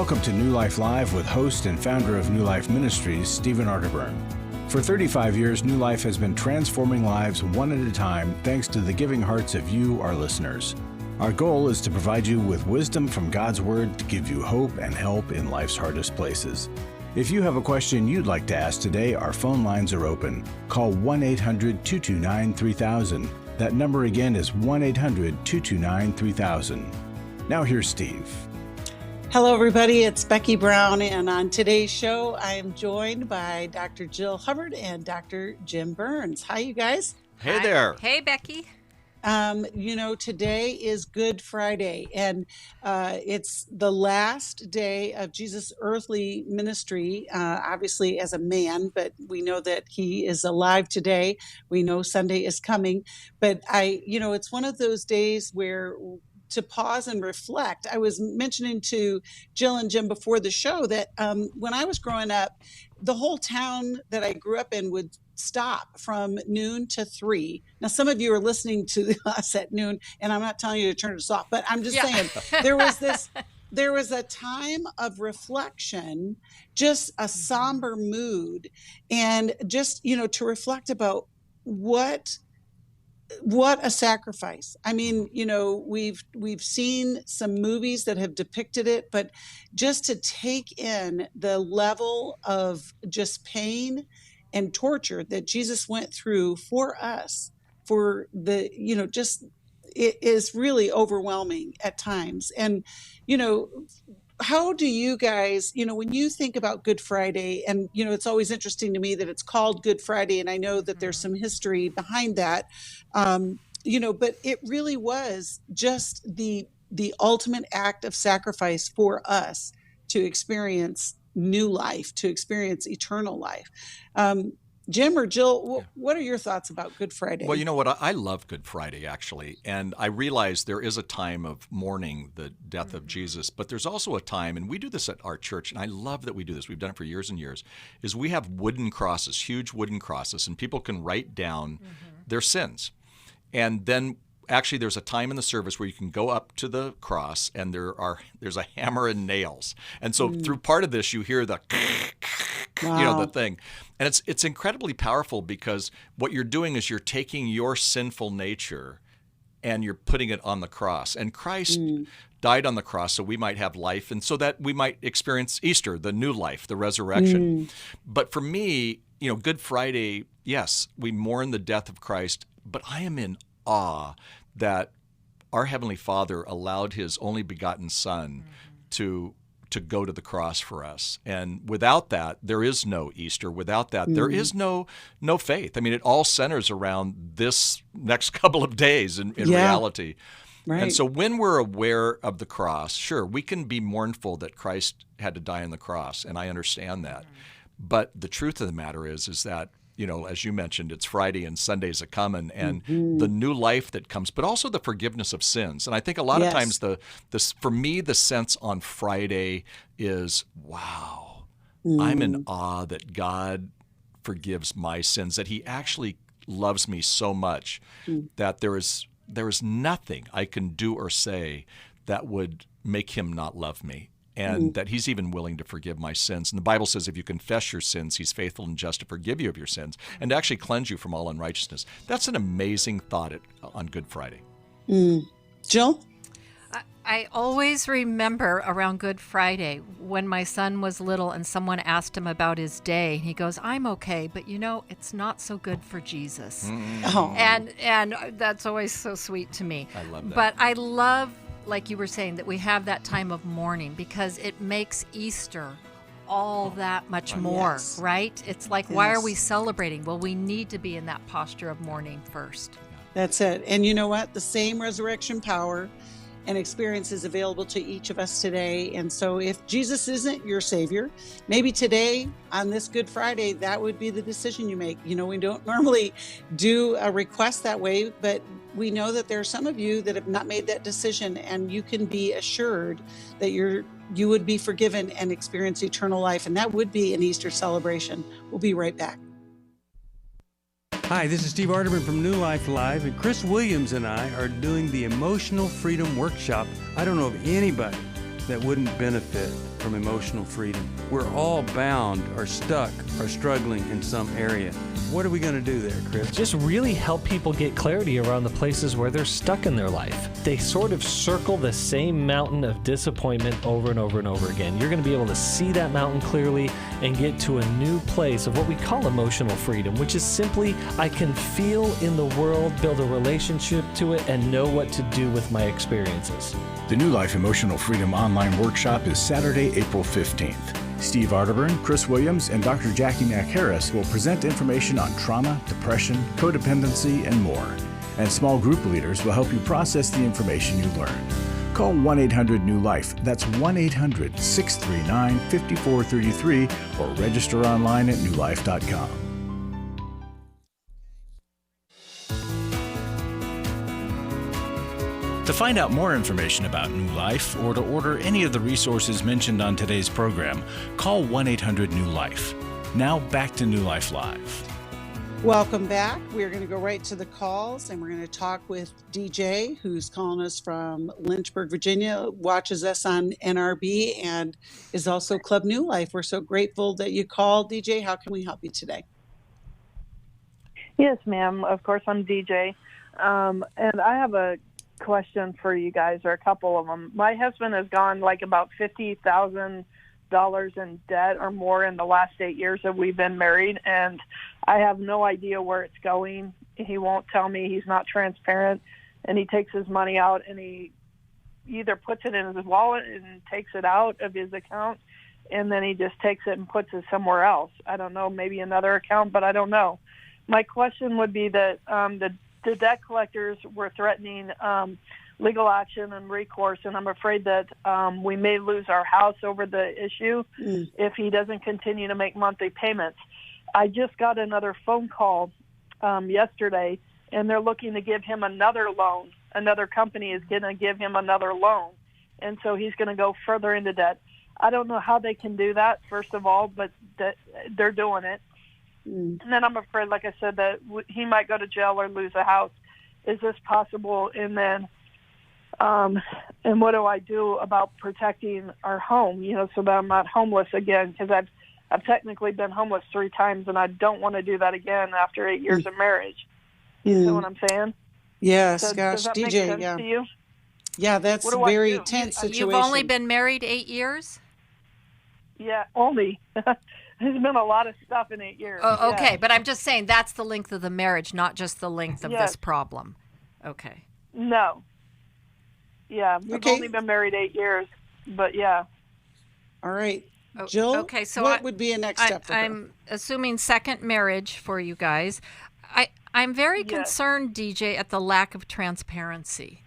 Welcome to New Life Live with host and founder of New Life Ministries, Stephen Arterburn. For 35 years, New Life has been transforming lives one at a time thanks to the giving hearts of you, our listeners. Our goal is to provide you with wisdom from God's Word to give you hope and help in life's hardest places. If you have a question you'd like to ask today, our phone lines are open. Call 1-800-229-3000. That number again is 1-800-229-3000. Now here's Steve. Hello, everybody. It's Becky Brown, and on today's show, I am joined by Dr. Jill Hubbard and Dr. Jim Burns. Hi, you guys. Hey there. Hey, Becky. Today is Good Friday, and it's the last day of Jesus' earthly ministry, obviously as a man, but we know that he is alive today. We know Sunday is coming, but it's one of those days where to pause and reflect. I was mentioning to Jill and Jim before the show that when I was growing up, the whole town that I grew up in would stop from noon to 3. Now, some of you are listening to us at noon, and I'm not telling you to turn us off, but I'm just saying there was a time of reflection, just a somber mood, and just, to reflect about what a sacrifice. I mean, we've seen some movies that have depicted it, but just to take in the level of just pain and torture that Jesus went through for us, for the, it is really overwhelming at times. And, how do you guys, when you think about Good Friday, and, it's always interesting to me that it's called Good Friday, and I know that there's some history behind that, but it really was just the ultimate act of sacrifice for us to experience new life, to experience eternal life. Jim or Jill, what are your thoughts about Good Friday? Well, you know what? I love Good Friday, actually. And I realize there is a time of mourning the death of Jesus, but there's also a time, and we do this at our church, and I love that we do this. We've done it for years and years, is we have wooden crosses, huge wooden crosses, and people can write down their sins. And then actually there's a time in the service where you can go up to the cross, and there's a hammer and nails. And so through part of this, you hear the the thing. And it's incredibly powerful, because what you're doing is you're taking your sinful nature and you're putting it on the cross. And Christ died on the cross so we might have life, and so that we might experience Easter, the new life, the resurrection. But for me, Good Friday, yes, we mourn the death of Christ, but I am in awe that our Heavenly Father allowed His only begotten Son to go to the cross for us. And without that, there is no Easter. Without that, there is no faith. I mean, it all centers around this next couple of days in reality. Right. And so when we're aware of the cross, sure, we can be mournful that Christ had to die on the cross, and I understand that. But the truth of the matter is that, as you mentioned, it's Friday and Sunday's a coming, and the new life that comes, but also the forgiveness of sins. And I think a lot of times for me, the sense on Friday is, wow, I'm in awe that God forgives my sins, that He actually loves me so much that there is nothing I can do or say that would make Him not love me. And that He's even willing to forgive my sins. And the Bible says if you confess your sins, He's faithful and just to forgive you of your sins and to actually cleanse you from all unrighteousness. That's an amazing thought on Good Friday. Jill? I always remember around Good Friday when my son was little and someone asked him about his day. He goes, I'm okay, but it's not so good for Jesus. And that's always so sweet to me. I love that. But I love, like you were saying, that we have that time of mourning, because it makes Easter all that much more, right? It's like, why are we celebrating? Well, we need to be in that posture of mourning first. That's it. And you know what? The same resurrection power and experience is available to each of us today. And so if Jesus isn't your Savior, maybe today on this Good Friday, that would be the decision you make. We don't normally do a request that way, but we know that there are some of you that have not made that decision, and you can be assured that you would be forgiven and experience eternal life. And that would be an Easter celebration. We'll be right back. Hi, this is Steve Arterburn from New Life Live, and Chris Williams and I are doing the Emotional Freedom Workshop. I don't know of anybody that wouldn't benefit from emotional freedom. We're all bound or stuck or struggling in some area. What are we going to do there, Chris? Just really help people get clarity around the places where they're stuck in their life. They sort of circle the same mountain of disappointment over and over and over again. You're going to be able to see that mountain clearly and get to a new place of what we call emotional freedom, which is simply I can feel in the world, build a relationship to it, and know what to do with my experiences. The New Life Emotional Freedom online workshop is Saturday, April 15th. Steve Arterburn, Chris Williams, and Dr. Jackie Mack-Harris will present information on trauma, depression, codependency, and more. And small group leaders will help you process the information you learn. Call 1-800-NEW-LIFE. That's 1-800-639-5433 or register online at newlife.com. To find out more information about New Life or to order any of the resources mentioned on today's program, call 1-800-NEW-LIFE. Now back to New Life Live. Welcome back. We're going to go right to the calls, and we're going to talk with DJ, who's calling us from Lynchburg, Virginia, watches us on NRB, and is also Club New Life. We're so grateful that you called, DJ. How can we help you today? Yes, ma'am. Of course, I'm DJ. And I have a question for you guys, or a couple of them. My husband has gone like about $50,000 in debt or more in the last 8 years that we've been married, and I have no idea where it's going. He won't tell me. He's not transparent, and he takes his money out and he either puts it in his wallet and takes it out of his account, and then he just takes it and puts it somewhere else. I don't know, maybe another account, but I don't know. My question would be that the debt collectors were threatening legal action and recourse, and I'm afraid that we may lose our house over the issue if he doesn't continue to make monthly payments. I just got another phone call yesterday, and they're looking to give him another loan. Another company is going to give him another loan, and so he's going to go further into debt. I don't know how they can do that, first of all, but they're doing it. And then I'm afraid, like I said, that he might go to jail or lose a house. Is this possible? And then, and what do I do about protecting our home, so that I'm not homeless again? Because I've technically been homeless 3 times, and I don't want to do that again after 8 years of marriage. You know what I'm saying? Yes, So, gosh, does that DJ, make sense to you? Yeah, that's a very tense situation. You've only been married 8 years? Yeah, only. There's been a lot of stuff in 8 years. Oh, okay, but I'm just saying that's the length of the marriage, not just the length of this problem. Okay. No. Yeah, we've only been married 8 years, but yeah. All right. Jill, okay, so what would be a next step for her? I'm assuming second marriage for you guys. I'm very concerned, DJ, at the lack of transparency.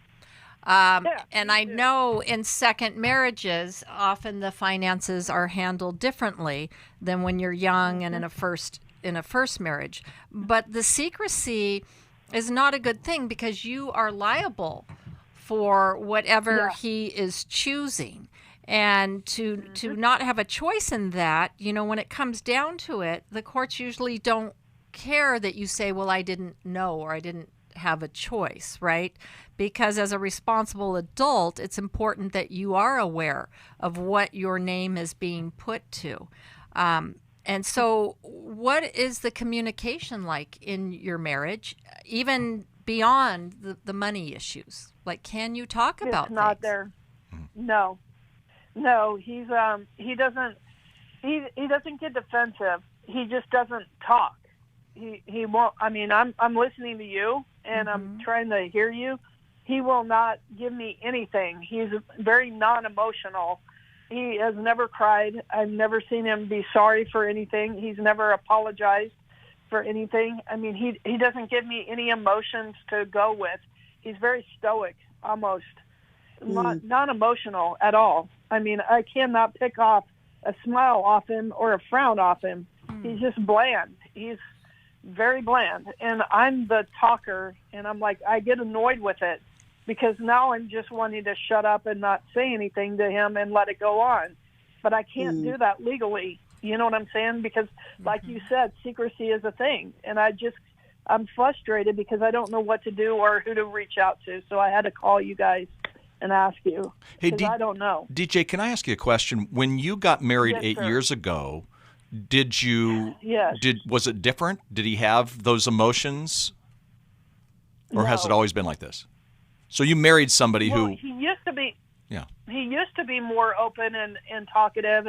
And I know in second marriages, often the finances are handled differently than when you're young and in a first marriage. But the secrecy is not a good thing, because you are liable for whatever he is choosing. And to not have a choice in that, when it comes down to it, the courts usually don't care that you say, well, I didn't know, or I didn't have a choice, right? Because as a responsible adult, it's important that you are aware of what your name is being put to. And so what is the communication like in your marriage, even beyond the money issues? Like, can you talk about It's not things? there. No, he doesn't get defensive. He just doesn't talk. He won't. I mean, I'm listening to you, and I'm trying to hear you. He will not give me anything. He's very non-emotional. He has never cried. I've never seen him be sorry for anything. He's never apologized for anything. I mean, he doesn't give me any emotions to go with. He's very stoic, almost non-emotional at all. I mean, I cannot pick off a smile off him or a frown off him. He's just bland. He's very bland. And I'm the talker, and I'm like, I get annoyed with it, because now I'm just wanting to shut up and not say anything to him and let it go on. But I can't do that legally. You know what I'm saying? Because like you said, secrecy is a thing. And I'm frustrated because I don't know what to do or who to reach out to. So I had to call you guys and ask you, Hey, because I don't know. DJ, can I ask you a question? When you got married Yes, 8 sir. years ago, did you? Yes. Was it different? Did he have those emotions, or has it No. always been like this? So you married somebody Well, who? he used to be. Yeah. He used to be more open and talkative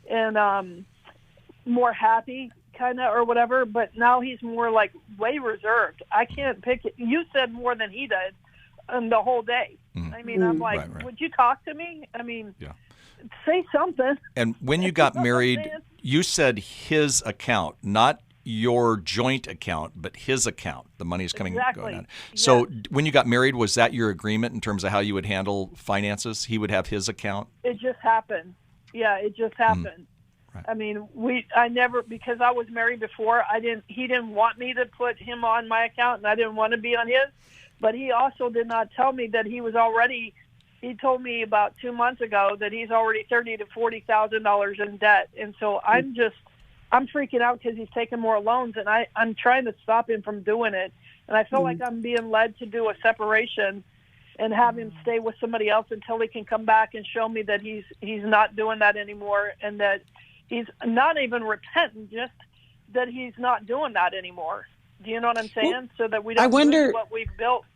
and more happy, kind of, or whatever. But now he's more like way reserved. I can't pick it. You said more than he did the whole day. I mean, I'm like, Right. would you talk to me? I mean, Yeah. say something. And when you got married, you said his account, not your joint account, but his account. The money is coming Exactly. going on. So when you got married, was that your agreement in terms of how you would handle finances? He would have his account? It just happened. Yeah, it just happened. Right. I mean, I never, because I was married before, he didn't want me to put him on my account, and I didn't want to be on his. But he also did not tell me that he told me about 2 months ago that he's already $30,000 to $40,000 in debt. And so I'm freaking out because he's taking more loans, and I'm trying to stop him from doing it. And I feel like I'm being led to do a separation and have him stay with somebody else until he can come back and show me that he's not doing that anymore, and that he's not even repentant, just that he's not doing that anymore. Do you know what I'm saying? Well, so that we don't I wonder, lose what we've built.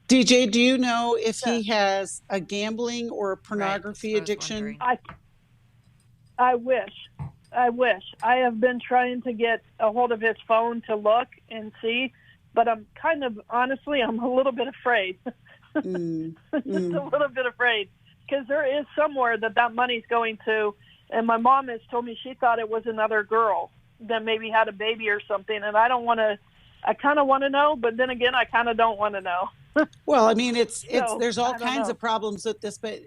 DJ, do you know if he has a gambling or a pornography Right, that's what I was addiction? wondering. I wish. I have been trying to get a hold of his phone to look and see, but I'm honestly, I'm a little bit afraid. Just a little bit afraid, because there is somewhere that money's going to, and my mom has told me she thought it was another girl that maybe had a baby or something, and I kind of want to know, but then again, I kind of don't want to know. Well, I mean, it's So, there's all I don't kinds know. of problems with this, but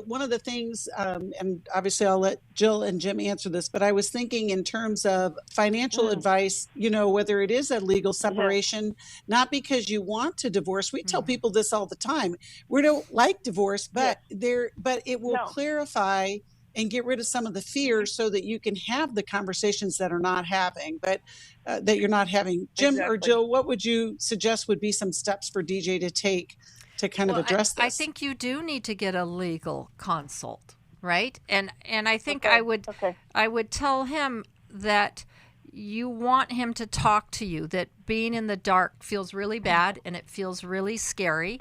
one of the things, and obviously I'll let Jill and Jim answer this, but I was thinking in terms of financial advice, whether it is a legal separation, not because you want to divorce. We tell people this all the time. We don't like divorce, but it will clarify and get rid of some of the fears so that you can have the conversations that you're not having. Jim or Jill, what would you suggest would be some steps for DJ to take to kind of address this? I think you do need to get a legal consult, right? And I think I would tell him that you want him to talk to you, that being in the dark feels really bad and it feels really scary,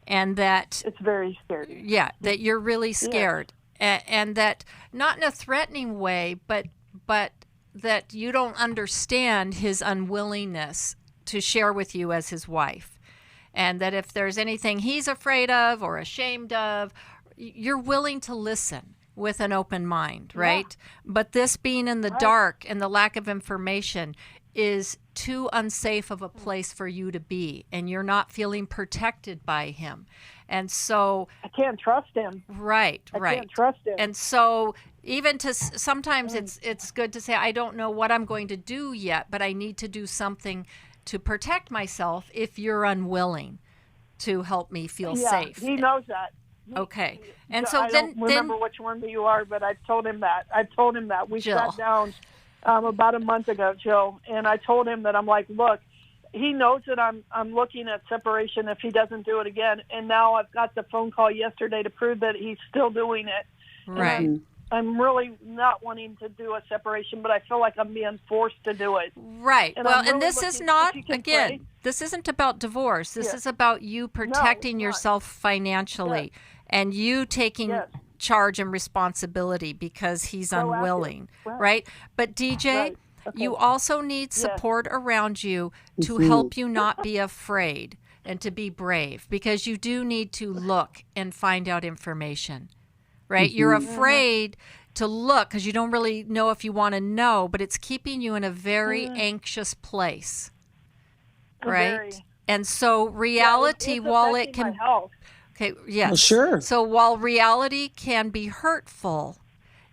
and that It's very scary. yeah, that you're really scared. And that not in a threatening way, but that you don't understand his unwillingness to share with you as his wife. And that if there's anything he's afraid of or ashamed of, you're willing to listen with an open mind, right? Yeah. But this being in the dark and the lack of information is too unsafe of a place for you to be, and you're not feeling protected by him. And so I can't trust him. Right. I can't trust him. And so even sometimes it's good to say, I don't know what I'm going to do yet, but I need to do something to protect myself if you're unwilling to help me feel safe. He knows that. Okay. And so I don't remember which one that you are, but I've told him that. We Jill. sat down about a month ago, Jill, and I told him that I'm like, look, he knows that I'm looking at separation if he doesn't do it again. And now I've got the phone call yesterday to prove that he's still doing it. Right. I'm really not wanting to do a separation, but I feel like I'm being forced to do it. Right. And well, I'm really and this looking, is not, if you can again, pray. this isn't about divorce. This is about you protecting not. yourself financially and you taking charge and responsibility because he's unwilling, right? But DJ, you also need support around you to help you not be afraid and to be brave, because you do need to look and find out information, right? You're afraid to look because you don't really know if you want to know, but it's keeping you in a very anxious place, right? And so reality, while it can... Okay, yes. Well, sure. So while reality can be hurtful,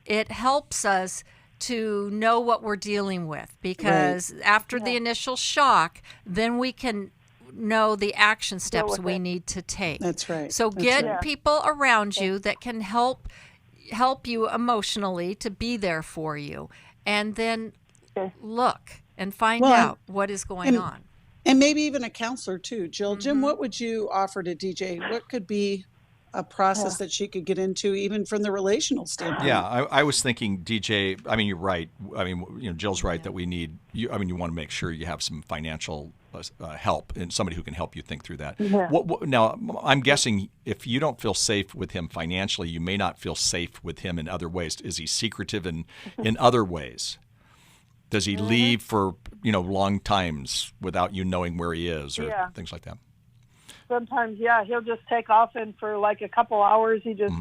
it helps us to know what we're dealing with, because after the initial shock, then we can know the action steps we need to take. That's right. So get people around you that can help you emotionally to be there for you, and then look and find out what is going on. And maybe even a counselor too. Jill, Jim, what would you offer to DJ? What could be a process that she could get into, even from the relational standpoint? Yeah, I was thinking, DJ. I mean, you're right. I mean, Jill's right that we need. You want to make sure you have some financial help and somebody who can help you think through that. Yeah. Now, I'm guessing if you don't feel safe with him financially, you may not feel safe with him in other ways. Is he secretive in other ways? Does he leave for long times without you knowing where he is, or things like that? Sometimes, he'll just take off, and for like a couple hours, he just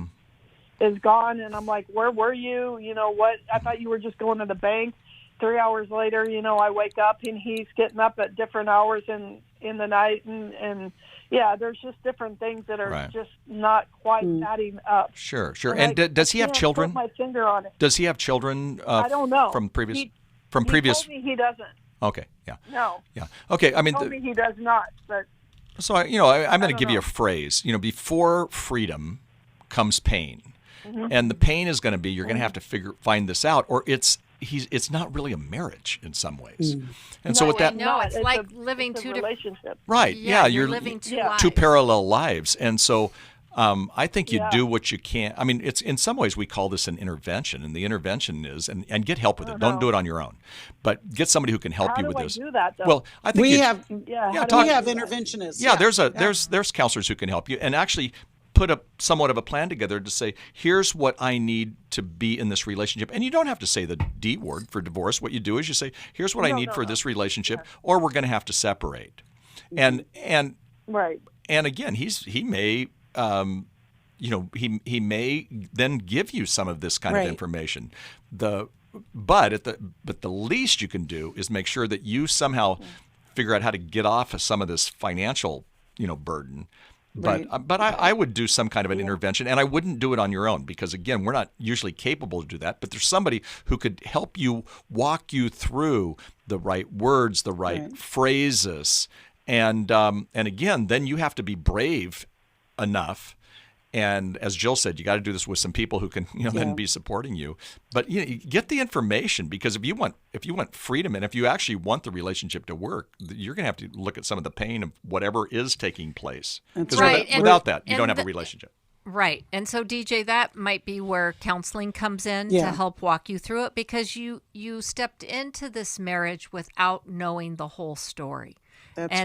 is gone. And I'm like, where were you? You know what? I thought you were just going to the bank. 3 hours later, I wake up and he's getting up at different hours in the night. And there's just different things that are just not quite adding up. Sure. And does he have children? Put my finger on it. Does he have children? I don't know. From previous. He told me he doesn't. Okay. Yeah. No. Yeah. Okay. I mean, he told me he does not. But so I'm going to give you a phrase. Before freedom comes pain, and the pain is going to be you're going to have to find this out, or it's not really a marriage in some ways. And so with that, it's like living two relationships. Right? Yeah, you're living two two lives. parallel lives, and so. I think you do what you can. I mean, it's in some ways we call this an intervention, and the intervention is and get help with it. Don't do it on your own, but get somebody who can help you with this. How do I do that, though? Well, I think we have interventionists. Yeah, there's counselors who can help you, and actually put somewhat of a plan together to say, here's what I need to be in this relationship. And you don't have to say the D word for divorce. What you do is you say, here's what I need for this relationship, or we're going to have to separate. And right. And again, he may. He may then give you some of this kind of information. But the least you can do is make sure that you somehow figure out how to get off of some of this financial, burden. But I would do some kind of an intervention, and I wouldn't do it on your own because again, we're not usually capable to do that. But there's somebody who could help you walk you through the right words, the right phrases, and again, then you have to be brave enough, and as Jill said, you got to do this with some people who can then be supporting you. But you get the information, because if you want freedom, and if you actually want the relationship to work, you're going to have to look at some of the pain of whatever is taking place. Because without that, you don't have a relationship. Right. And so, DJ, that might be where counseling comes in to help walk you through it, because you stepped into this marriage without knowing the whole story.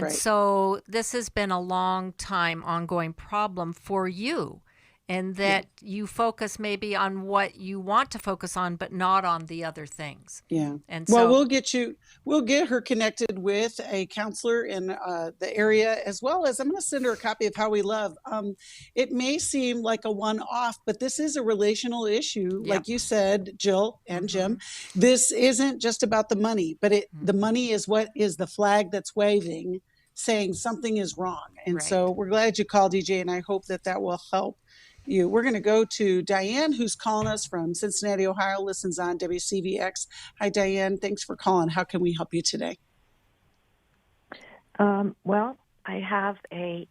So this has been a long time ongoing problem for you, and that you focus maybe on what you want to focus on, but not on the other things. Yeah. And so we'll get her connected with a counselor in the area, as well as I'm going to send her a copy of How We Love. It may seem like a one-off, but this is a relational issue. Like you said, Jill and Jim, this isn't just about the money, but the money is what is the flag that's waving, saying something is wrong. And so we're glad you called, DJ, and I hope that will help you. We're going to go to Diane, who's calling us from Cincinnati, Ohio, listens on WCVX. Hi, Diane. Thanks for calling. How can we help you today? Well, I have I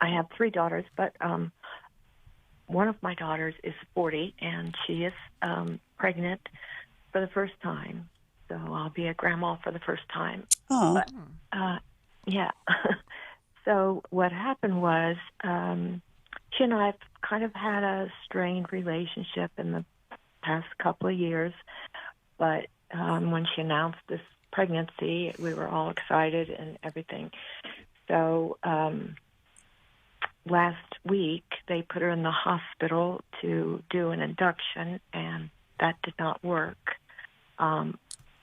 have 3 daughters, but one of my daughters is 40, and she is pregnant for the first time. So I'll be a grandma for the first time. Oh. But, so what happened was, she and I have kind of had a strained relationship in the past couple of years, but when she announced this pregnancy, we were all excited and everything. So last week, they put her in the hospital to do an induction, and that did not work.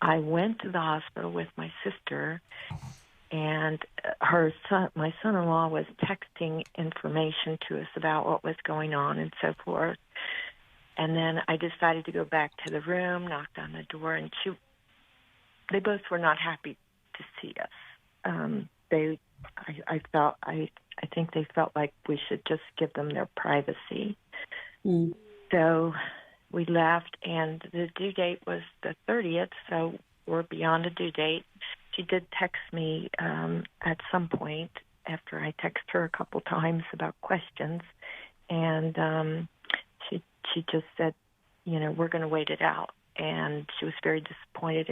I went to the hospital with my sister, and my son-in-law was texting information to us about what was going on and so forth. And then I decided to go back to the room, knocked on the door, and they both were not happy to see us. I think they felt like we should just give them their privacy. So we left, and the due date was the 30th, so we're beyond the due date. She did text me at some point after I texted her a couple times about questions, and she just said, we're going to wait it out. And she was very disappointed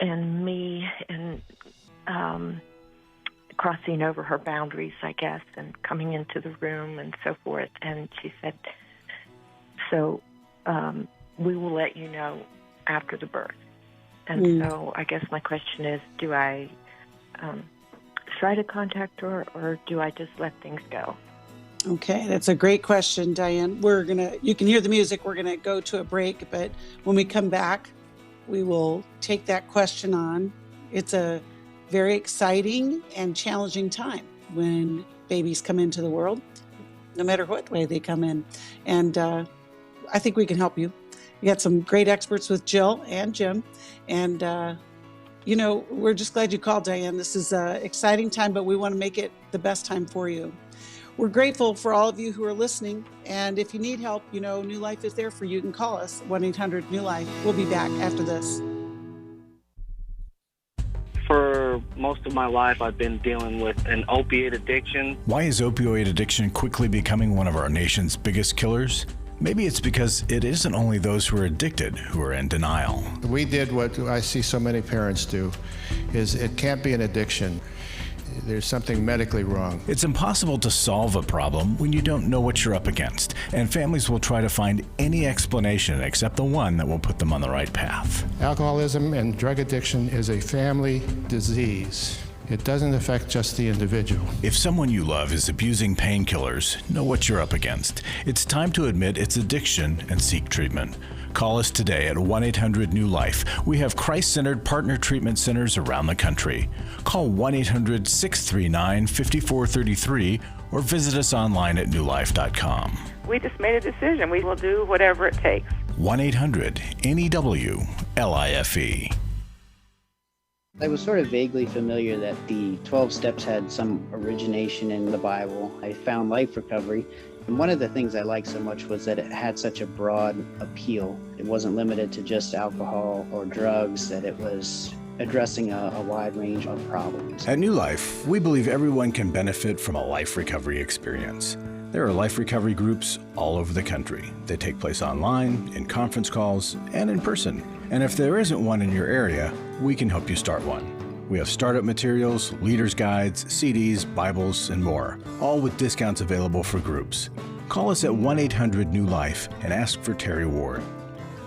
me and crossing over her boundaries, I guess, and coming into the room and so forth. And she said, so we will let you know after the birth. And so I guess my question is, do I try to contact her, or do I just let things go? Okay, that's a great question, Diane. You can hear the music. We're gonna go to a break, but when we come back, we will take that question on. It's a very exciting and challenging time when babies come into the world, no matter what way they come in. And I think we can help you. We got some great experts with Jill and Jim. And, we're just glad you called, Diane. This is an exciting time, but we want to make it the best time for you. We're grateful for all of you who are listening. And if you need help, New Life is there for you. You can call us, 1-800-NEW-LIFE. We'll be back after this. For most of my life, I've been dealing with an opiate addiction. Why is opioid addiction quickly becoming one of our nation's biggest killers? Maybe it's because it isn't only those who are addicted who are in denial. We did what I see so many parents do, is it can't be an addiction. There's something medically wrong. It's impossible to solve a problem when you don't know what you're up against, and families will try to find any explanation except the one that will put them on the right path. Alcoholism and drug addiction is a family disease. It doesn't affect just the individual. If someone you love is abusing painkillers, know what you're up against. It's time to admit it's addiction and seek treatment. Call us today at 1-800-NEW-LIFE. We have Christ-centered partner treatment centers around the country. Call 1-800-639-5433 or visit us online at newlife.com. We just made a decision. We will do whatever it takes. 1-800-NEW-LIFE. I was sort of vaguely familiar that the 12 steps had some origination in the Bible. I found Life Recovery, and one of the things I liked so much was that it had such a broad appeal. It wasn't limited to just alcohol or drugs, that it was addressing a wide range of problems. At New Life, we believe everyone can benefit from a life recovery experience. There are life recovery groups all over the country. They take place online, in conference calls, and in person. And if there isn't one in your area, we can help you start one. We have startup materials, leaders' guides, CDs, Bibles, and more, all with discounts available for groups. Call us at 1-800-NEW-LIFE and ask for Terry Ward.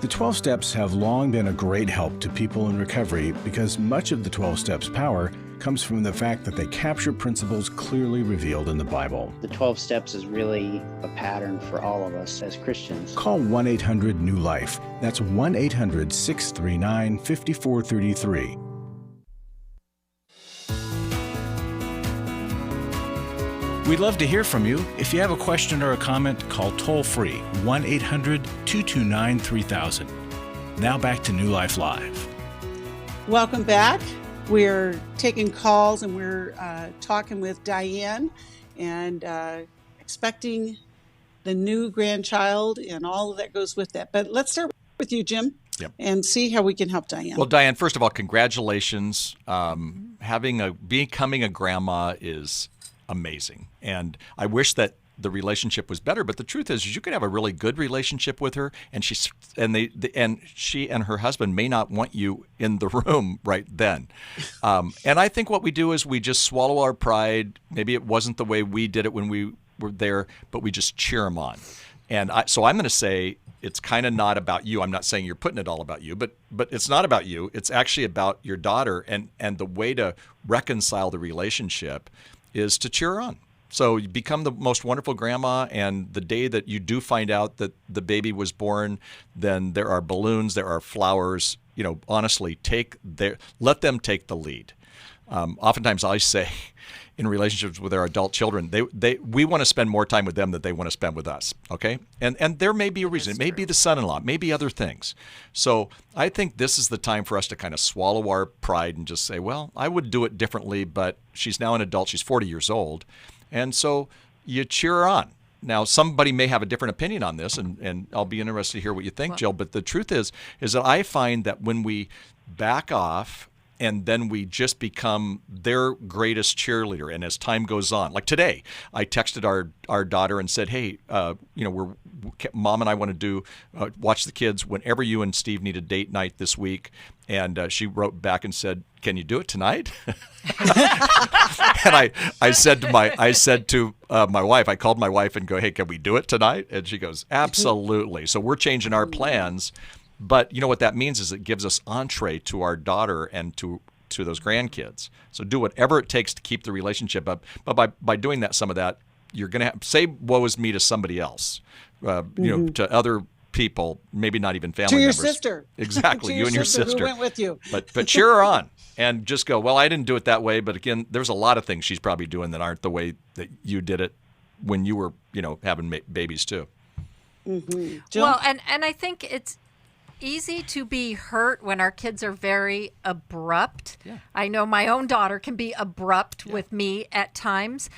The 12 Steps have long been a great help to people in recovery because much of the 12 Steps' power comes from the fact that they capture principles clearly revealed in the Bible. The 12 steps is really a pattern for all of us as Christians. Call 1-800-NEW-LIFE. That's 1-800-639-5433. We'd love to hear from you. If you have a question or a comment, call toll-free 1-800-229-3000. Now back to New Life Live. Welcome back. We're taking calls and we're talking with Diane and expecting the new grandchild and all of that goes with that. But let's start with you, Jim, and see how we can help Diane. Well, Diane, first of all, congratulations. Becoming a grandma is amazing. And I wish that the relationship was better, but the truth is you could have a really good relationship with her, and she and her husband may not want you in the room right then. And I think what we do is we just swallow our pride. Maybe it wasn't the way we did it when we were there, but we just cheer them on. And so I'm going to say it's kind of not about you. I'm not saying you're putting it all about you, but it's not about you. It's actually about your daughter, and the way to reconcile the relationship is to cheer her on. So you become the most wonderful grandma, and the day that you do find out that the baby was born, then there are balloons, there are flowers. Honestly, let them take the lead. Oftentimes I say in relationships with our adult children, we want to spend more time with them than they want to spend with us, okay? And there may be a reason. It may be the son-in-law, it may be other things. So I think this is the time for us to kind of swallow our pride and just say, well, I would do it differently, but she's now an adult. She's 40 years old. And so you cheer her on. Now, somebody may have a different opinion on this, and I'll be interested to hear what you think, Jill. But the truth is that I find that when we back off and then we just become their greatest cheerleader. And as time goes on, like today, I texted our daughter and said, hey, Mom and I want to do watch the kids whenever you and Steve need a date night this week. And she wrote back and said, can you do it tonight? And I said to my wife, I called my wife and go, hey, can we do it tonight? And she goes, absolutely. So we're changing our plans. But you know what that means is it gives us entree to our daughter and to those grandkids. So do whatever it takes to keep the relationship up. But by doing that, some of that, you're going to say woe is me to somebody else, to other people, maybe not even family members. To your sister. Exactly, you and your sister. Who went with you. But cheer her on and just go, well, I didn't do it that way. But again, there's a lot of things she's probably doing that aren't the way that you did it when you were, having babies too. Mm-hmm. Well, and I think it's easy to be hurt when our kids are very abrupt. Yeah. I know my own daughter can be abrupt with me at times.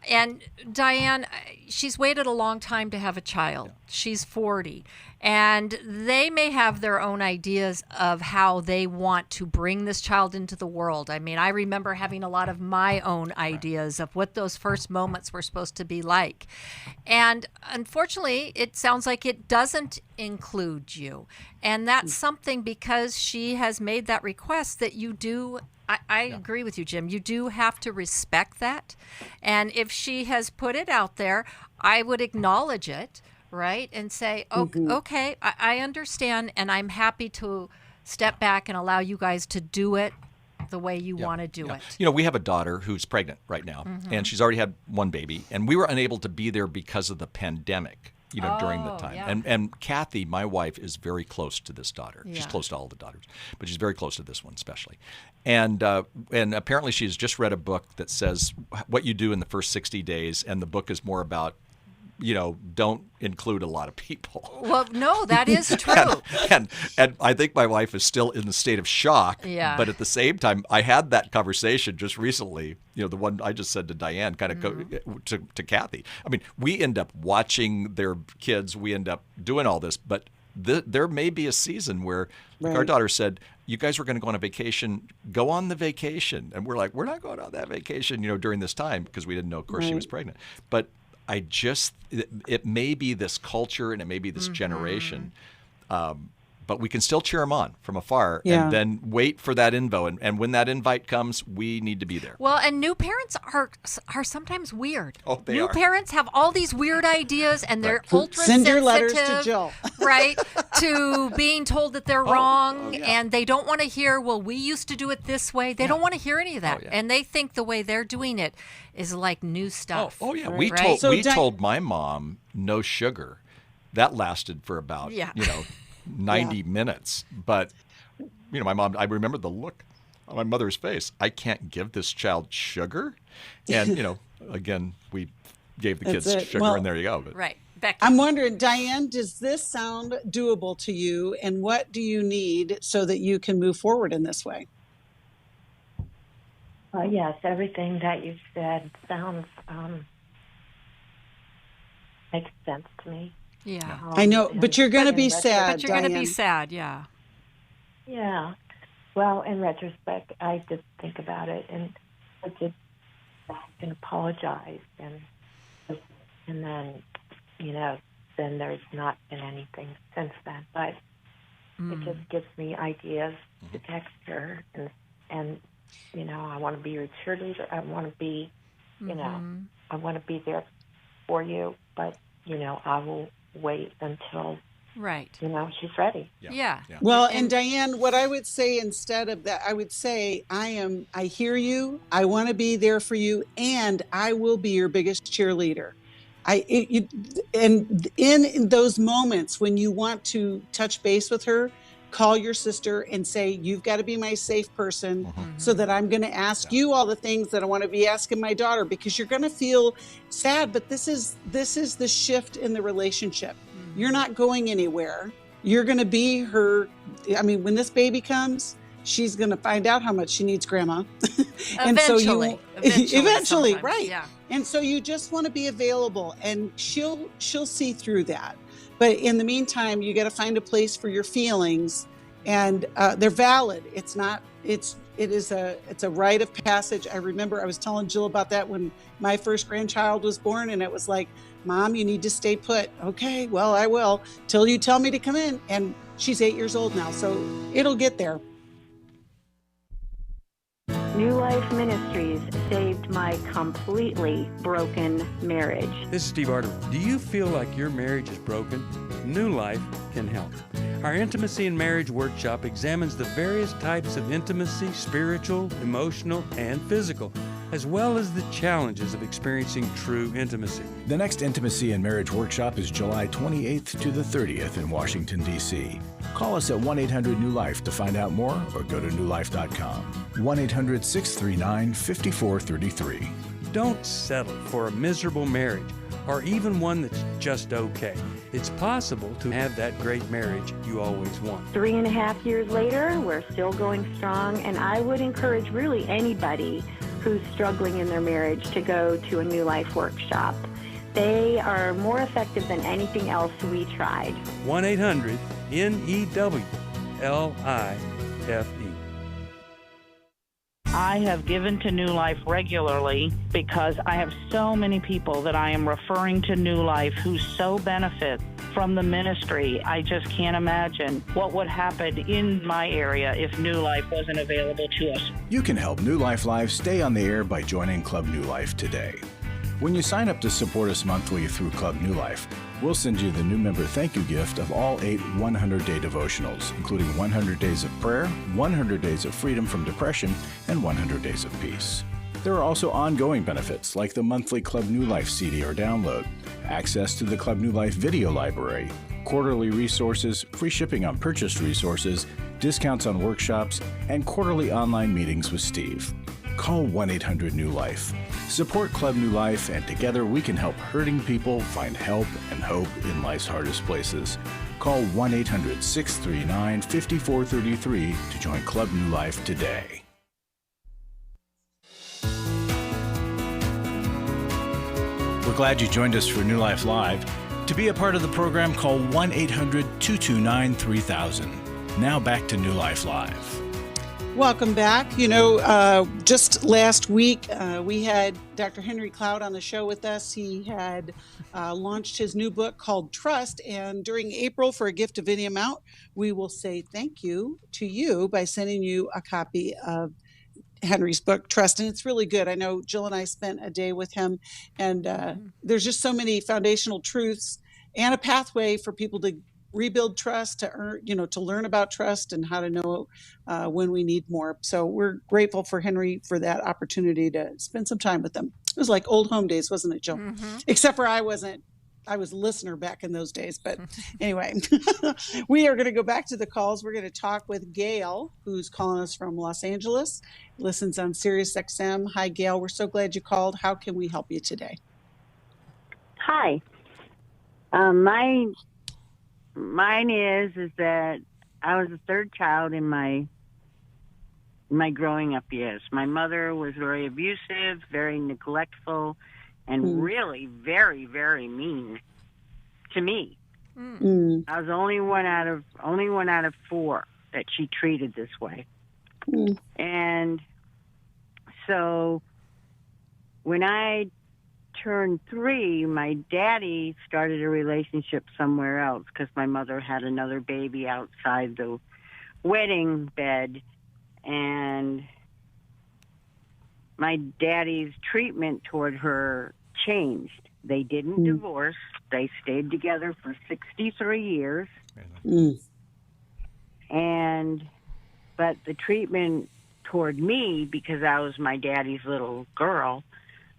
And Diane, she's waited a long time to have a child. Yeah. She's 40. And they may have their own ideas of how they want to bring this child into the world. I mean, I remember having a lot of my own ideas of what those first moments were supposed to be like. And unfortunately, it sounds like it doesn't include you. And that's something, because she has made that request, that you do. I agree with you, Jim. You do have to respect that. And if she has put it out there, I would acknowledge it, right? And say, okay, I understand, and I'm happy to step back and allow you guys to do it the way you want to do it. We have a daughter who's pregnant right now, and she's already had one baby, and we were unable to be there because of the pandemic. During the time. Yeah. And Kathy, my wife, is very close to this daughter. Yeah. She's close to all the daughters, but she's very close to this one especially. And apparently she's just read a book that says what you do in the first 60 days, and the book is more about, don't include a lot of people. Well, no, that is true. and I think my wife is still in the state of shock. Yeah. But at the same time, I had that conversation just recently, the one I just said to Diane, kind of to Kathy. I mean, we end up watching their kids. We end up doing all this. But there may be a season where our daughter said, you guys were going to go on a vacation, go on the vacation. And we're like, we're not going on that vacation, during this time, because we didn't know, of course, she was pregnant. But it may be this culture and it may be this generation, but we can still cheer them on from afar and then wait for that info. And when that invite comes, we need to be there. Well, and new parents are sometimes weird. Oh, they new are. parents have all these weird ideas, and they're ultra Send sensitive. your letters to Jill. Right, to being told that they're wrong, and they don't want to hear, well, we used to do it this way. They don't want to hear any of that. And they think the way they're doing it is like new stuff. Oh yeah. Right? We told my mom no sugar. That lasted for about 90 minutes. But my mom, I remember the look on my mother's face. I can't give this child sugar. And again, we gave the kids sugar, and there you go. But. Right. Becky. I'm wondering, Diane, does this sound doable to you, and what do you need so that you can move forward in this way? Yes, everything that you've said sounds makes sense to me. Yeah. I know, but you're going to be sad, But you're going to be sad, Yeah. Well, in retrospect, I did think about it, and I did and apologize, and then, then there's not been anything since then. But it just gives me ideas to text her, and I want to be your cheerleader. I want to be, I want to be there for you, but, I will wait until, she's ready. Yeah. Well, and Diane, what I would say instead of that, I would say, I hear you, I want to be there for you, and I will be your biggest cheerleader. And in those moments when you want to touch base with her, call your sister and say, you've got to be my safe person so that I'm going to ask you all the things that I want to be asking my daughter, because you're going to feel sad, but this is the shift in the relationship. You're not going anywhere. You're going to be her. I mean, when this baby comes, she's going to find out how much she needs grandma. And eventually, right. Yeah. And so you just want to be available, and she'll see through that. But in the meantime, you got to find a place for your feelings, and they're valid. It's it's a rite of passage. I remember I was telling Jill about that when my first grandchild was born, and it was like, Mom, you need to stay put. Okay, well, I will till you tell me to come in. And she's 8 years old now, so it'll get there. New Life Ministries saved my completely broken marriage. This is Steve Arterburn. Do you feel like your marriage is broken? New Life can help. Our Intimacy and Marriage Workshop examines the various types of intimacy, spiritual, emotional, and physical, as well as the challenges of experiencing true intimacy. The next Intimacy and Marriage Workshop is July 28th to the 30th in Washington, D.C. Call us at 1-800-NEW-LIFE to find out more or go to newlife.com. 1-800-639-5433. Don't settle for a miserable marriage or even one that's just okay. It's possible to have that great marriage you always want. 3.5 years later, we're still going strong, and I would encourage really anybody who's struggling in their marriage to go to a New Life workshop. They are more effective than anything else we tried. 1-800-NEWLIFE. I have given to New Life regularly because I have so many people that I am referring to New Life who so benefit from the ministry. I just can't imagine what would happen in my area if New Life wasn't available to us. You can help New Life Live stay on the air by joining Club New Life today. When you sign up to support us monthly through Club New Life, we'll send you the new member thank you gift of all 8 100-day devotionals, including 100 Days of Prayer, 100 Days of Freedom from Depression, and 100 Days of Peace. There are also ongoing benefits like the monthly Club New Life CD or download, access to the Club New Life video library, quarterly resources, free shipping on purchased resources, discounts on workshops, and quarterly online meetings with Steve. Call 1-800-NEW-LIFE. Support Club New Life, and together we can help hurting people find help and hope in life's hardest places. Call 1-800-639-5433 to join Club New Life today. We're glad you joined us for New Life Live. To be a part of the program, call 1-800-229-3000. Now back to New Life Live. Welcome back. Just last week, we had Dr. Henry Cloud on the show with us. He had launched his new book called Trust. And during April, for a gift of any amount, we will say thank you to you by sending you a copy of Henry's book, Trust. And it's really good. I know Jill and I spent a day with him, and there's just so many foundational truths and a pathway for people to rebuild trust, to earn, to learn about trust and how to know when we need more. So we're grateful for Henry for that opportunity to spend some time with them. It was like old home days, wasn't it, Jill? Mm-hmm. Except for I was a listener back in those days. But anyway, we are going to go back to the calls. We're going to talk with Gail, who's calling us from Los Angeles, listens on Sirius XM. Hi, Gail. We're so glad you called. How can we help you today? Hi. Mine is that I was the third child in my growing up years. My mother was very abusive, very neglectful, and really very, very mean to me. I was the only one out of 4 that she treated this way. And so when I turned 3, my daddy started a relationship somewhere else because my mother had another baby outside the wedding bed, and my daddy's treatment toward her changed. They didn't divorce. They stayed together for 63 years. But the treatment toward me, because I was my daddy's little girl,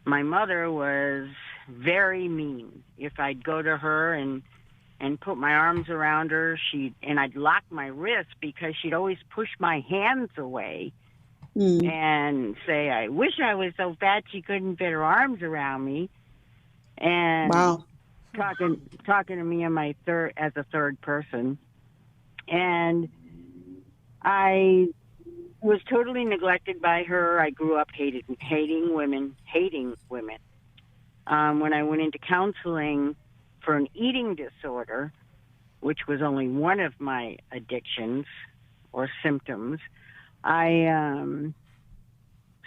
my mother was very mean. If I'd go to her and put my arms around her, I'd lock my wrist because she'd always push my hands away and say, I wish I was so fat she couldn't fit her arms around me. And talking to me as a third person. And I was totally neglected by her. I grew up hating women. When I went into counseling for an eating disorder, which was only one of my addictions or symptoms, I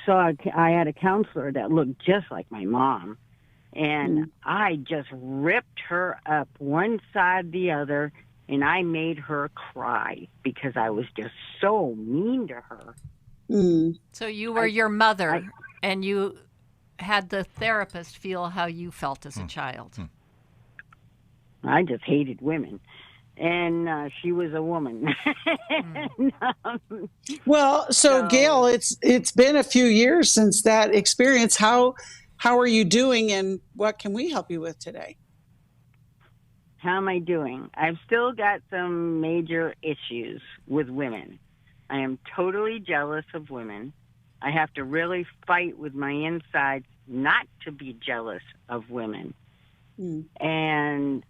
had a counselor that looked just like my mom, and I just ripped her up one side the other, and I made her cry because I was just so mean to her. So you were your mother, and you had the therapist feel how you felt as a child. I just hated women. And she was a woman. Well, so Gail, it's been a few years since that experience. How are you doing, and what can we help you with today? How am I doing? I've still got some major issues with women. I am totally jealous of women. I have to really fight with my insides not to be jealous of women. And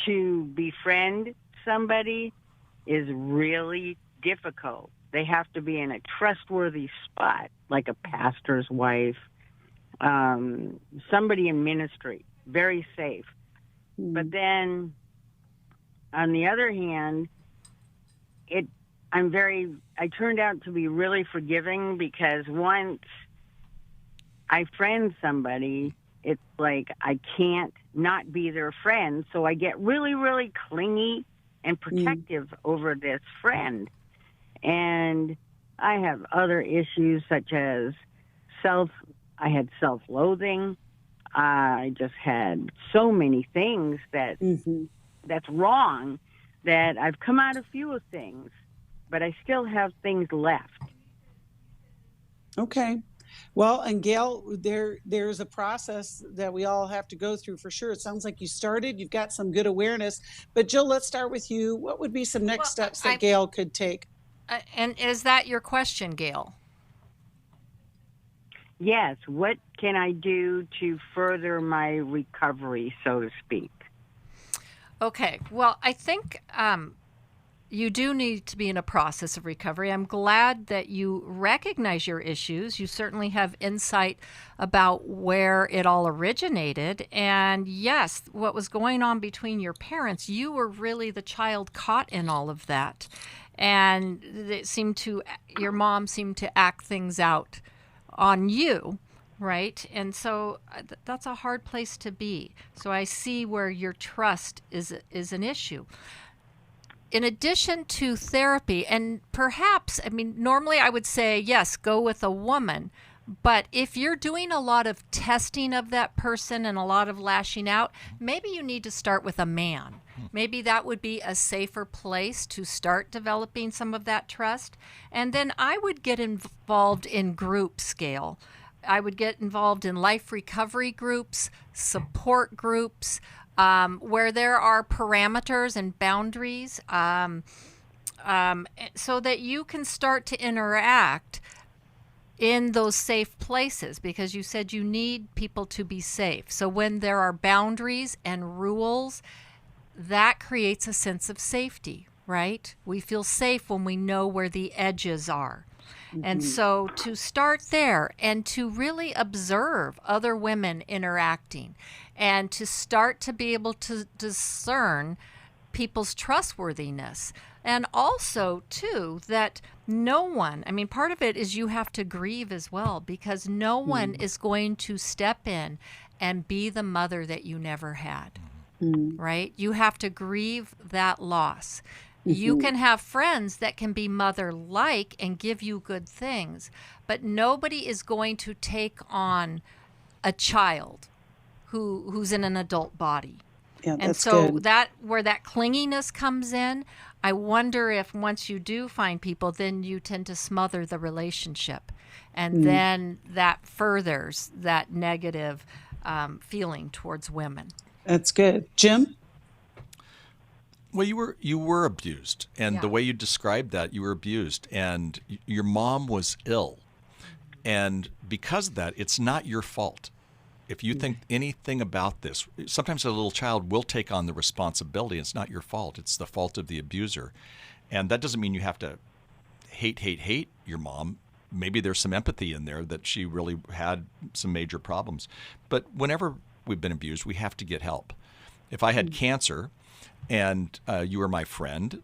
to befriend somebody is really difficult. They have to be in a trustworthy spot, like a pastor's wife, somebody in ministry, very safe. But then, on the other hand, I turned out to be really forgiving, because once I friend somebody, it's like I can't not be their friend, so I get really, really clingy and protective over this friend. And I have other issues such as I had self-loathing. I just had so many things that's wrong, that I've come out of few of things, but I still have things left. Okay. Well, and Gail, there's a process that we all have to go through for sure. It sounds like you've got some good awareness. But Jill, let's start with you. What would be some next steps that Gail could take? And is that your question, Gail? Yes. What can I do to further my recovery, so to speak? Okay. Well, I think you do need to be in a process of recovery. I'm glad that you recognize your issues. You certainly have insight about where it all originated. And yes, what was going on between your parents, you were really the child caught in all of that. And your mom seemed to act things out on you, right? And so that's a hard place to be. So I see where your trust is an issue. In addition to therapy, and perhaps, normally I would say, yes, go with a woman. But if you're doing a lot of testing of that person and a lot of lashing out, maybe you need to start with a man. Maybe that would be a safer place to start developing some of that trust. And then I would get involved in group scale. I would get involved in life recovery groups, support groups, where there are parameters and boundaries, so that you can start to interact in those safe places, because you said you need people to be safe. So when there are boundaries and rules, that creates a sense of safety, right? We feel safe when we know where the edges are. And so to start there and to really observe other women interacting and to start to be able to discern people's trustworthiness. And also, too, that no one, part of it is you have to grieve as well, because no one is going to step in and be the mother that you never had, right? You have to grieve that loss. You can have friends that can be mother-like and give you good things, but nobody is going to take on a child who's in an adult body. Yeah, and so good. Where that clinginess comes in, I wonder if once you do find people, then you tend to smother the relationship. And then that furthers that negative feeling towards women. That's good. Jim? Well, you were abused, and the way you described that, you were abused, and your mom was ill. And because of that, it's not your fault. If you think anything about this, sometimes a little child will take on the responsibility. It's not your fault. It's the fault of the abuser. And that doesn't mean you have to hate your mom. Maybe there's some empathy in there that she really had some major problems. But whenever we've been abused, we have to get help. If I had cancer and you were my friend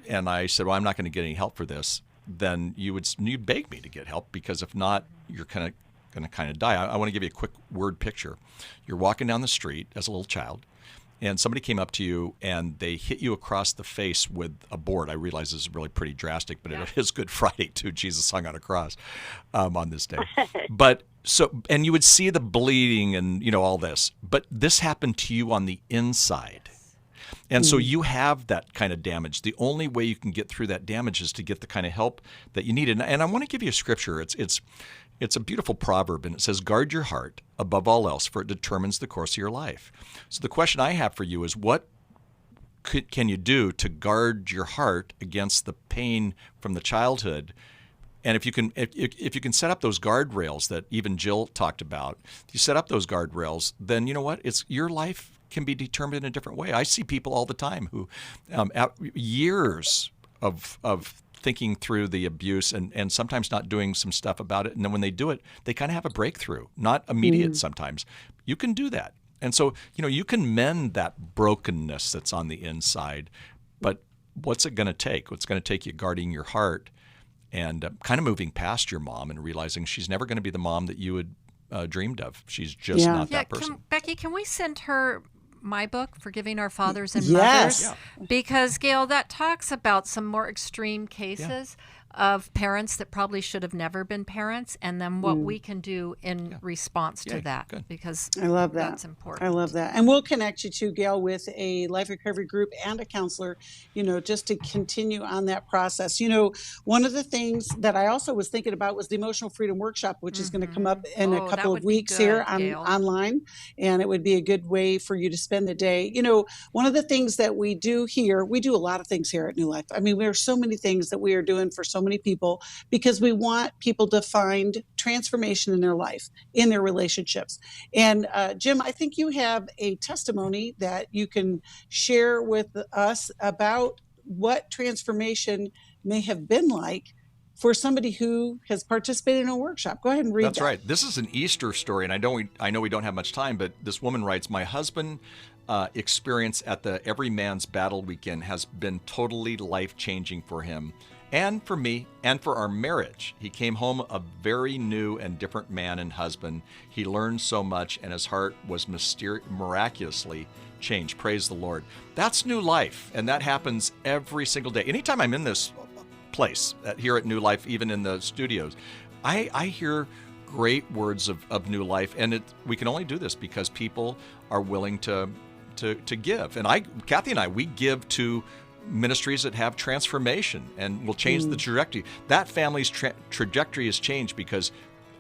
and I said, well, I'm not going to get any help for this, then you'd beg me to get help, because if not, you're going to die. I want to give you a quick word picture. You're walking down the street as a little child, and somebody came up to you and they hit you across the face with a board. I realize this is really pretty drastic, but it is Good Friday too. Jesus hung on a cross on this day. And you would see the bleeding and all this, but this happened to you on the inside. And so you have that kind of damage. The only way you can get through that damage is to get the kind of help that you need. And I want to give you a scripture. It's a beautiful proverb, and it says, guard your heart above all else, for it determines the course of your life. So the question I have for you is, what can you do to guard your heart against the pain from the childhood? And if you can set up those guardrails that even Jill talked about, if you set up those guardrails, then you know what? Your life can be determined in a different way. I see people all the time who, years of thinking through the abuse and sometimes not doing some stuff about it, and then when they do it, they kind of have a breakthrough. Not immediate sometimes. You can do that. And so, you can mend that brokenness that's on the inside, but what's it going to take? What's going to take you guarding your heart and kind of moving past your mom and realizing she's never going to be the mom that you had dreamed of. She's just not that person. Becky, can we send her my book, Forgiving Our Fathers and Mothers? Yeah. Because, Gail, that talks about some more extreme cases of parents that probably should have never been parents, and then what we can do in response to that. Good. Because I love that. That's important. I love that. And we'll connect you to, Gail, with a life recovery group and a counselor, just to continue on that process. One of the things that I also was thinking about was the Emotional Freedom Workshop, which is going to come up in a couple of weeks here online, and it would be a good way for you to spend the day. One of the things that we do here, we do a lot of things here at New Life. I mean, there are so many things that we are doing for so many people, because we want people to find transformation in their life, in their relationships. And Jim, I think you have a testimony that you can share with us about what transformation may have been like for somebody who has participated in a workshop. Go ahead and read that. That's right. This is an Easter story, and I know we don't have much time, but this woman writes, my husband experience at the Every Man's Battle weekend has been totally life-changing for him and for me and for our marriage. He came home a very new and different man and husband. He learned so much, and his heart was miraculously changed. Praise the Lord. That's New Life, and that happens every single day. Anytime I'm in this place here at New Life, even in the studios, I hear great words of New Life, and we can only do this because people are willing to give. And Kathy and I, we give to ministries that have transformation and will change the trajectory. That family's trajectory has changed because,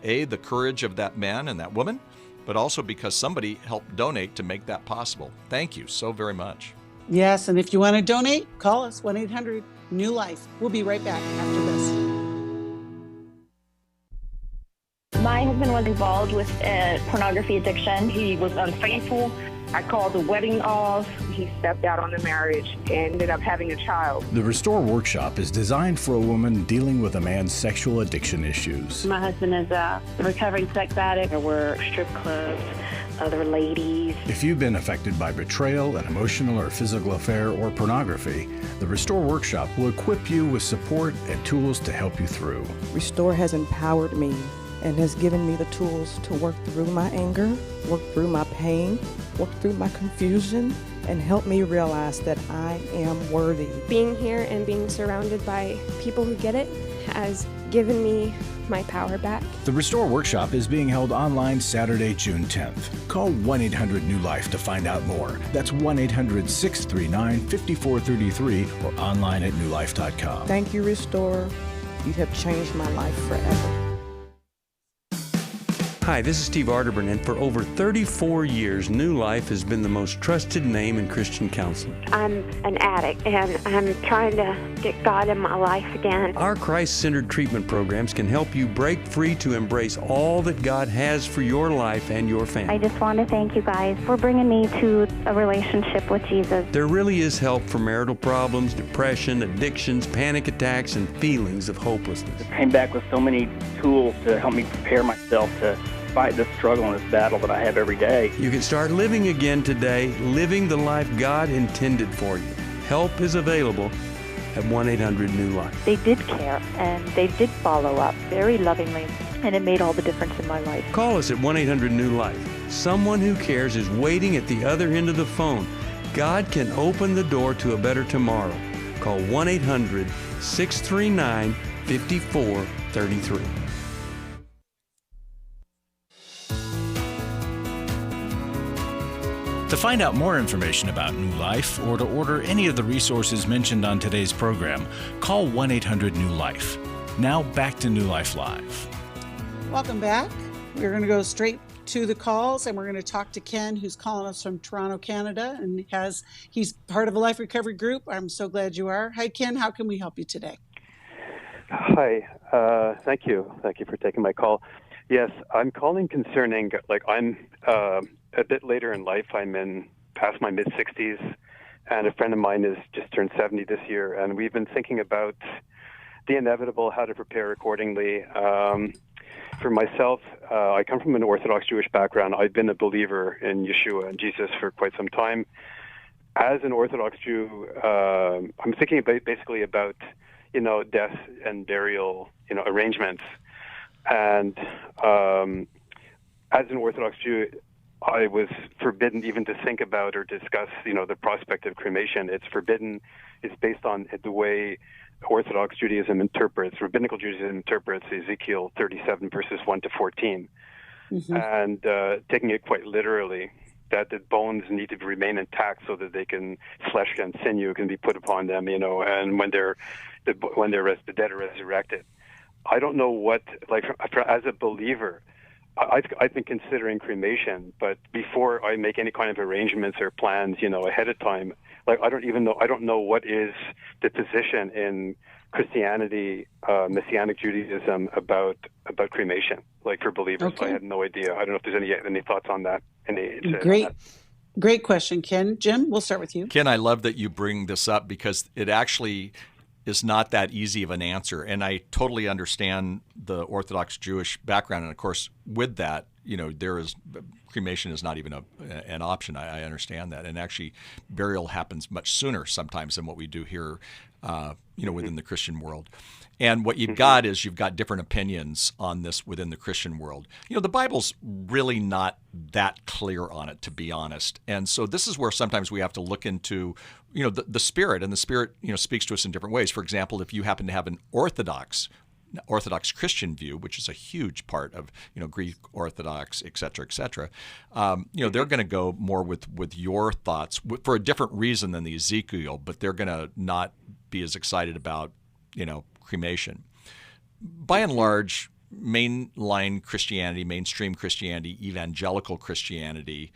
A, the courage of that man and that woman, but also because somebody helped donate to make that possible. Thank you so very much. Yes, and if you want to donate, call us, 1-800-NEW-LIFE. We'll be right back after this. My husband was involved with a pornography addiction. He was unfaithful. I called the wedding off. He stepped out on the marriage and ended up having a child. The Restore Workshop is designed for a woman dealing with a man's sexual addiction issues. My husband is a recovering sex addict. There were strip clubs, other ladies. If you've been affected by betrayal, an emotional or physical affair, or pornography, the Restore Workshop will equip you with support and tools to help you through. Restore has empowered me and has given me the tools to work through my anger, work through my pain, work through my confusion, and help me realize that I am worthy. Being here and being surrounded by people who get it has given me my power back. The Restore Workshop is being held online Saturday, June 10th. Call 1-800-NEW-LIFE to find out more. That's 1-800-639-5433 or online at newlife.com. Thank you, Restore. You have changed my life forever. Hi, this is Steve Arterburn, and for over 34 years, New Life has been the most trusted name in Christian counseling. I'm an addict, and I'm trying to get God in my life again. Our Christ-centered treatment programs can help you break free to embrace all that God has for your life and your family. I just want to thank you guys for bringing me to a relationship with Jesus. There really is help for marital problems, depression, addictions, panic attacks, and feelings of hopelessness. I came back with so many tools to help me prepare myself to fight this struggle and this battle that I have every day. You can start living again today, living the life God intended for you. Help is available at 1-800-NEW-LIFE. They did care, and they did follow up very lovingly, and it made all the difference in my life. Call us at 1-800-NEW-LIFE. Someone who cares is waiting at the other end of the phone. God can open the door to a better tomorrow. Call 1-800-639-5433. To find out more information about New Life or to order any of the resources mentioned on today's program, call 1-800-NEW-LIFE. Now back to New Life Live. Welcome back. We're going to go straight to the calls, and we're going to talk to Ken, who's calling us from Toronto, Canada, and he's part of a life recovery group. I'm so glad you are. Hi, Ken. How can we help you today? Hi. Thank you. Thank you for taking my call. Yes, I'm calling concerning, I'm a bit later in life. I'm in past my mid-60s, and a friend of mine has just turned 70 this year, and we've been thinking about the inevitable, how to prepare accordingly. For myself, I come from an Orthodox Jewish background. I've been a believer in Yeshua and Jesus for quite some time. As an Orthodox Jew, I'm thinking basically about, death and burial, arrangements. And as an Orthodox Jew, I was forbidden even to think about or discuss, the prospect of cremation. It's forbidden. It's based on the way Orthodox Judaism interprets, Rabbinical Judaism interprets Ezekiel 37 verses 1 to 14, and taking it quite literally, that the bones need to remain intact so that flesh and sinew can be put upon them, and when the dead are resurrected. I don't know what, as a believer, I've been considering cremation, but before I make any kind of arrangements or plans, ahead of time, I don't know what is the position in Christianity, Messianic Judaism about cremation, for believers. Okay. I had no idea. I don't know if there's any thoughts on that. Great question, Ken. Jim, we'll start with you. Ken, I love that you bring this up because it actually is not that easy of an answer. And I totally understand the Orthodox Jewish background. And of course, with that, cremation is not even an option. I understand that. And actually, burial happens much sooner sometimes than what we do here, within the Christian world. And what you've got is you've got different opinions on this within the Christian world. The Bible's really not that clear on it, to be honest. And so this is where sometimes we have to look into, the Spirit, and the Spirit, speaks to us in different ways. For example, if you happen to have an Orthodox Christian view, which is a huge part of, Greek Orthodox, et cetera, they're going to go more with your thoughts for a different reason than the Ezekiel, but they're going to not be as excited about, cremation. By and large, mainline Christianity, mainstream Christianity, evangelical Christianity,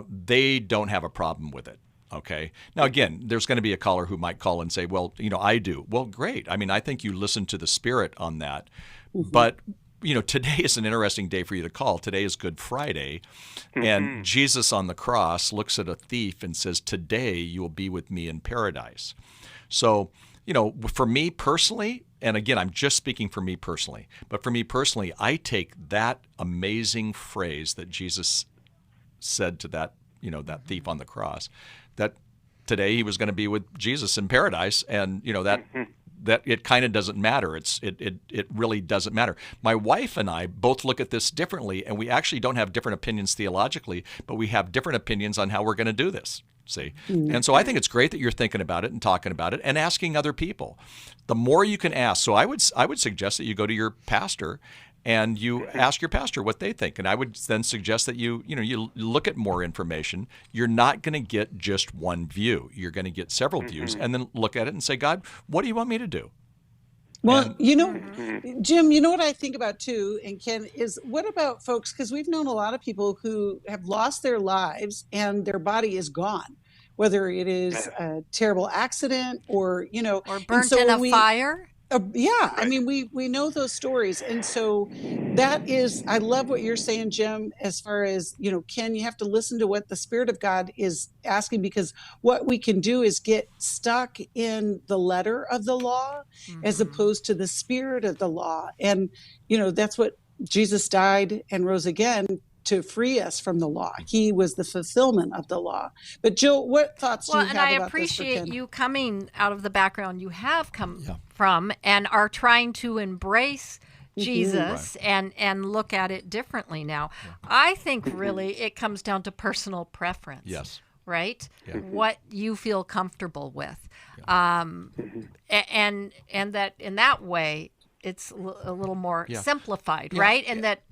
they don't have a problem with it. Okay. Now, again, there's going to be a caller who might call and say, well, I do. Well, great. I mean, I think you listen to the Spirit on that. But, today is an interesting day for you to call. Today is Good Friday. And Jesus on the cross looks at a thief and says, today you will be with me in paradise. So, for me personally, and again, I'm just speaking for me personally, but for me personally, I take that amazing phrase that Jesus said to that, that thief on the cross, that today he was going to be with Jesus in paradise, and that it kind of doesn't matter. It really doesn't matter. My wife and I both look at this differently, and we actually don't have different opinions theologically, but we have different opinions on how we're going to do this. See? And so I think it's great that you're thinking about it and talking about it and asking other people. The more you can ask, so I would suggest that you go to your pastor and you ask your pastor what they think. And I would then suggest that you look at more information. You're not going to get just one view. You're going to get several views, and then look at it and say, God, what do you want me to do? Well, Jim, what I think about too, and Ken, is what about folks, because we've known a lot of people who have lost their lives and their body is gone, whether it is a terrible accident or burnt in a fire. Yeah, I mean, we know those stories. And so that is, I love what you're saying, Jim, as far as, Ken, you have to listen to what the Spirit of God is asking, because what we can do is get stuck in the letter of the law as opposed to the spirit of the law. And, that's what Jesus died and rose again to free us from the law. He was the fulfillment of the law. But Jill, what thoughts do you have about this? Well, and I appreciate you coming out of the background you have come from and are trying to embrace Jesus and look at it differently now. I think really it comes down to personal preference. Yes. Right? Yeah. What you feel comfortable with. And that in that way, it's a little more simplified, right? And that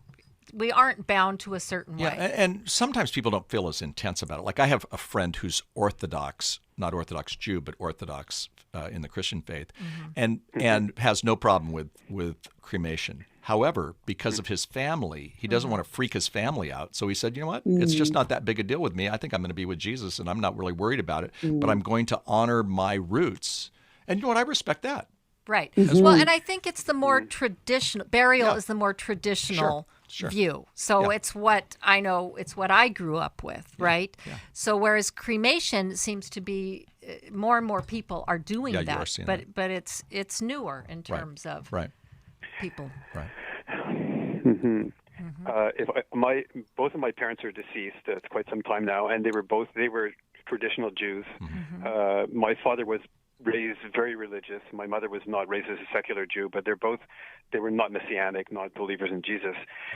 we aren't bound to a certain way. And sometimes people don't feel as intense about it. Like I have a friend who's Orthodox, not Orthodox Jew, but Orthodox in the Christian faith, and has no problem with cremation. However, because of his family, he doesn't want to freak his family out. So he said, you know what? It's just not that big a deal with me. I think I'm going to be with Jesus, and I'm not really worried about it. But I'm going to honor my roots. And you know what? I respect that. Right. Well, and I think it's the more traditional, burial is the more traditional view. So it's what I know, it's what I grew up with, right? Yeah. So whereas cremation seems to be, more and more people are doing that. You are seeing that. But it's newer in terms of people. Right. Both of my parents are deceased. It's quite some time now, and they were traditional Jews. My father was raised very religious. My mother was not raised as a secular Jew, but they were not Messianic, not believers in Jesus,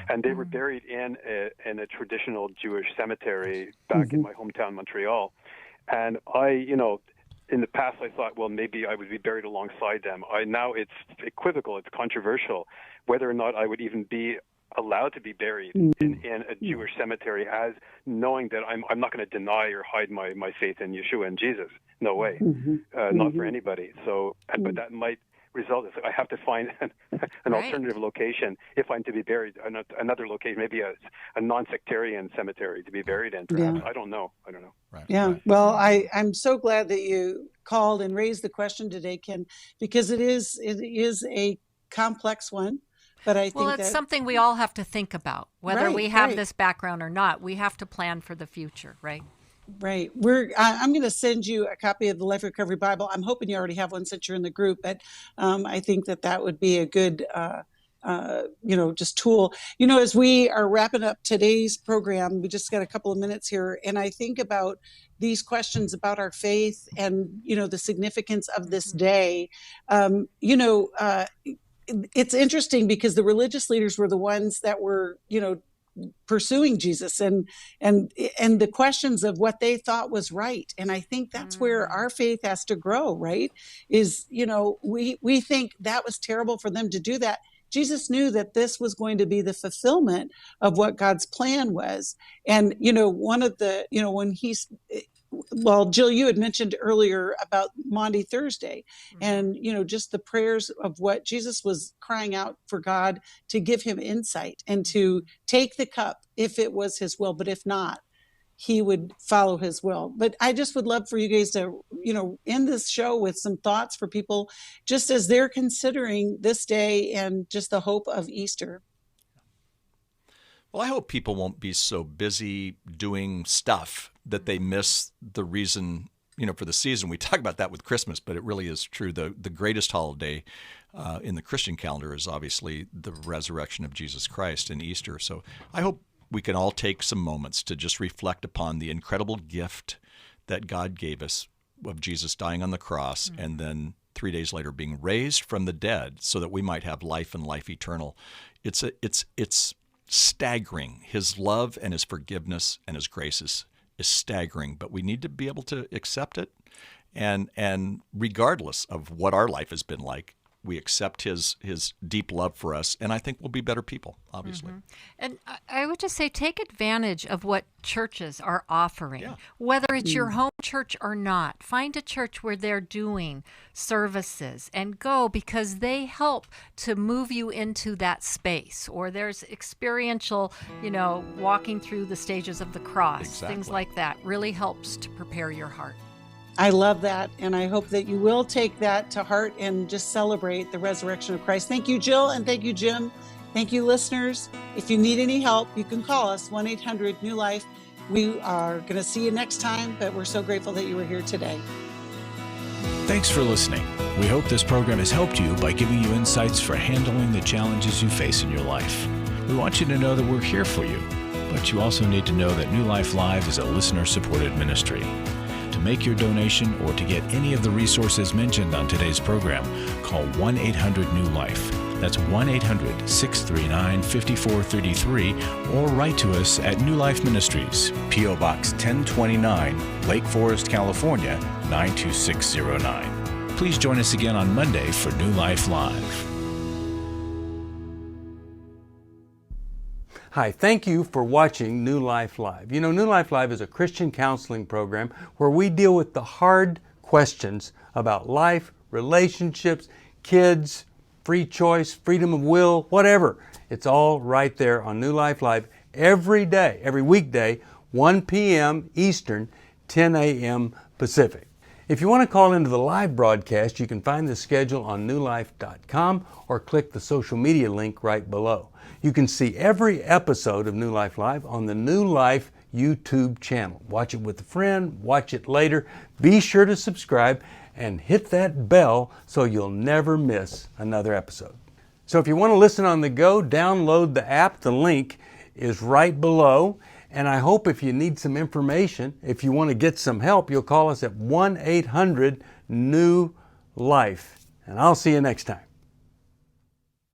and they were buried in a traditional Jewish cemetery back in my hometown, Montreal. And in the past, I thought, well, maybe I would be buried alongside them. Now it's equivocal, it's controversial, whether or not I would even be allowed to be buried in a Jewish cemetery, as knowing that I'm not going to deny or hide my faith in Yeshua and Jesus. No way, not for anybody. So, but that might result. I have to find an alternative location if I'm to be buried. Another location, maybe a non-sectarian cemetery to be buried in. Perhaps I don't know. Right. Yeah. Right. Well, I'm so glad that you called and raised the question today, Ken, because it is a complex one. But I think it's something we all have to think about, whether we have this background or not. We have to plan for the future, right? Right. I'm going to send you a copy of the Life Recovery Bible. I'm hoping you already have one since you're in the group, but I think that would be a good, just tool. As we are wrapping up today's program, we just got a couple of minutes here, and I think about these questions about our faith and, the significance of this day. It's interesting because the religious leaders were the ones that were, pursuing Jesus and the questions of what they thought was right. And I think that's where our faith has to grow, right? Is, we think that was terrible for them to do that. Jesus knew that this was going to be the fulfillment of what God's plan was. And, one of the, when Jill, you had mentioned earlier about Maundy Thursday and, just the prayers of what Jesus was crying out for God to give him insight and to take the cup if it was his will, but if not, he would follow his will. But I just would love for you guys to, end this show with some thoughts for people just as they're considering this day and just the hope of Easter. Well, I hope people won't be so busy doing stuff that they miss the reason, for the season. We talk about that with Christmas, but it really is true. The greatest holiday in the Christian calendar is obviously the resurrection of Jesus Christ and Easter. So I hope we can all take some moments to just reflect upon the incredible gift that God gave us of Jesus dying on the cross and then 3 days later being raised from the dead so that we might have life and life eternal. It's staggering. His love and his forgiveness and his grace is staggering, but we need to be able to accept it. And regardless of what our life has been like, we accept his deep love for us, and I think we'll be better people, obviously. And I would just say take advantage of what churches are offering, whether it's your home church or not. Find a church where they're doing services and go, because they help to move you into that space. Or there's experiential, walking through the stages of the cross, things like that really helps to prepare your heart. I love that, and I hope that you will take that to heart and just celebrate the resurrection of Christ. Thank you, Jill, and thank you, Jim. Thank you, listeners. If you need any help, you can call us, 1-800-NEW-LIFE. We are going to see you next time, but we're so grateful that you were here today. Thanks for listening. We hope this program has helped you by giving you insights for handling the challenges you face in your life. We want you to know that we're here for you. but you also need to know that New Life Live is a listener-supported ministry. To make your donation or to get any of the resources mentioned on today's program, call 1-800-NEW-LIFE. That's 1-800-639-5433, or write to us at New Life Ministries, P.O. Box 1029, Lake Forest, California, 92609. Please join us again on Monday for New Life Live. Hi, thank you for watching New Life Live. You know, New Life Live is a Christian counseling program where we deal with the hard questions about life, relationships, kids, free choice, freedom of will, whatever. It's all right there on New Life Live every day, every weekday, 1 p.m. Eastern, 10 a.m. Pacific. If you want to call into the live broadcast, you can find the schedule on newlife.com or click the social media link right below. You can see every episode of New Life Live on the New Life YouTube channel. Watch it with a friend, watch it later. Be sure to subscribe and hit that bell so you'll never miss another episode. So if you want to listen on the go, download the app. The link is right below. And I hope if you need some information, if you want to get some help, you'll call us at 1-800-NEW-LIFE. And I'll see you next time.